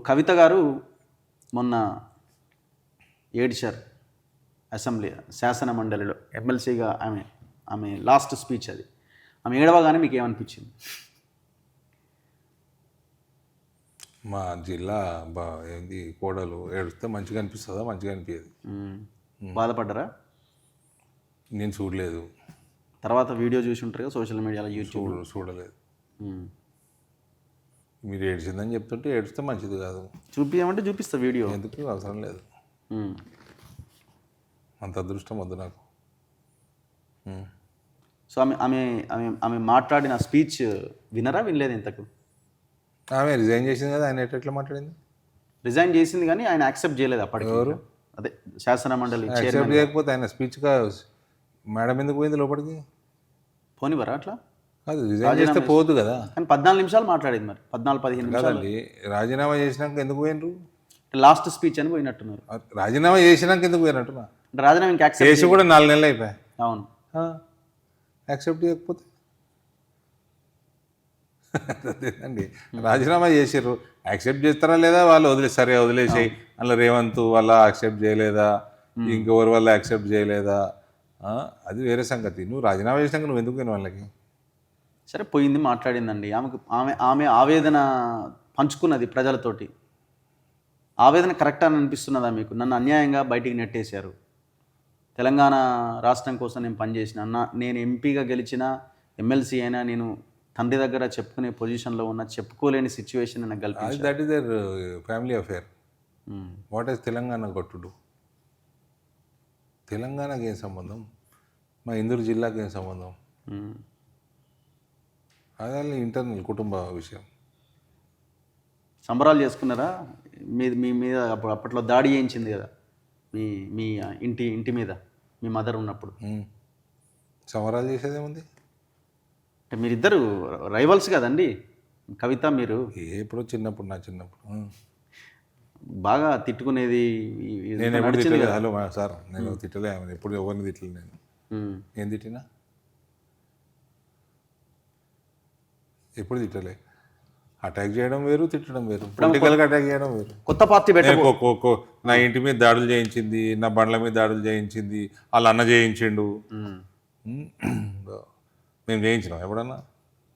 కవిత గారు మొన్న ఏడ్చారు అసెంబ్లీ శాసన మండలిలో ఎమ్మెల్సీగా. ఆమె లాస్ట్ స్పీచ్ అది. ఆమె ఏడవగానే మీకు ఏమనిపించింది? మా జిల్లా ఏంది కోడలు ఏడిస్తే మంచిగా అనిపిస్తుందా? మంచిగా అనిపించదు. బాధపడ్డరా? నేను చూడలేదు. తర్వాత వీడియో చూసి ఉంటారు కదా సోషల్ మీడియాలో, యూట్యూబ్. చూడలేదు. మీరు ఏడ్చిందని చెప్తుంటే ఏడిస్తే మంచిది కాదు. చూపించమంటే చూపిస్తా వీడియో. ఎందుకు అవసరం లేదు. అంత అదృష్టం వద్దు నాకు. సో ఆమె మాట్లాడిన స్పీచ్ వినరా? వినలేదు ఇంతకు? ఆమె రిజైన్ చేసింది కదా, ఆయన ఎట్లా మాట్లాడింది? రిజైన్ చేసింది కానీ ఆయన యాక్సెప్ట్ చేయలేదు అప్పటికి. ఎవరు? అదే శాసన మండలి యాక్సెప్ట్ చేయకపోతే ఆయన స్పీచ్గా మేడం ఎందుకు పోయింది లోపలికి? పోనివరా అట్లా? అది రిజైన్ చేస్తే పోదు కదా. కానీ 14 నిమిషాలు మాట్లాడింది. మరి 14-15 నిమిషాలు కదండి. రాజీనామా చేసినాక ఎందుకు పోయినరు? లాస్ట్ స్పీచ్ అని పోయినట్టున్నారు. రాజీనామా చేసినాక ఎందుకు పోయినట్టున్నా? రాజీనామా ఇంకా యాక్సెప్ట్ చేసి కూడా 4 నెలలు అయిపోయాయి. అవును. యాక్సెప్ట్ చేయకపోతే అదేనండి. రాజీనామా చేసారు, యాక్సెప్ట్ చేస్తారా లేదా? వాళ్ళు వదిలేస్తారే, వదిలేసాయి. అలా రేవంత్ వల్ల యాక్సెప్ట్ చేయలేదా, ఇంకెవరి వల్ల యాక్సెప్ట్ చేయలేదా, అది వేరే సంగతి. నువ్వు రాజీనామా చేసినాక నువ్వు ఎందుకు పోయిన వాళ్ళకి? సరే, పోయింది, మాట్లాడిందండి. ఆమె ఆవేదన పంచుకున్నది ప్రజలతోటి. ఆవేదన కరెక్ట్ అని అనిపిస్తున్నదా మీకు? నన్ను అన్యాయంగా బయటికి నెట్టేశారు, తెలంగాణ రాష్ట్రం కోసం నేను పనిచేసిన, నేను ఎంపీగా గెలిచిన, ఎమ్మెల్సీ అయినా, నేను తండ్రి దగ్గర చెప్పుకునే పొజిషన్లో ఉన్న, చెప్పుకోలేని సిచ్యువేషన్ నాకు కల్పించారు. That is their family affair. What is Telangana గొట్టుడు? తెలంగాణకి ఏం సంబంధం? మా ఇందూరు జిల్లాకి ఏం సంబంధం? అదే ఇంటర్నల్ కుటుంబ విషయం. సంబరాలు చేసుకున్నారా? మీ మీద అప్పట్లో దాడి చేయించింది కదా మీ ఇంటి మీద మీ మదర్ ఉన్నప్పుడు. సంబరాలు చేసేదేముంది? అంటే మీరిద్దరు రైవల్స్ కదండి, కవిత మీరు. ఎప్పుడో చిన్నప్పుడు, నా చిన్నప్పుడు బాగా తిట్టుకునేది. నేను ఎప్పుడు తిట్టలేదు. హలో సార్, నేను తిట్టలే, ఎప్పుడు ఎవరిని తిట్టలేదు. నేను ఏం తిట్టినా? ఎప్పుడు తిట్టలే. అటాక్ చేయడం వేరు, తిట్టడం వేరు. పొలిటికల్గా అటాక్ చేయడం వేరు. కొత్త పార్టీ నా ఇంటి మీద దాడులు చేయించింది, నా బండ్ల మీద దాడులు చేయించింది, వాళ్ళ అన్న చేయించిండు. మేము చేయించినాం ఎప్పుడన్నా?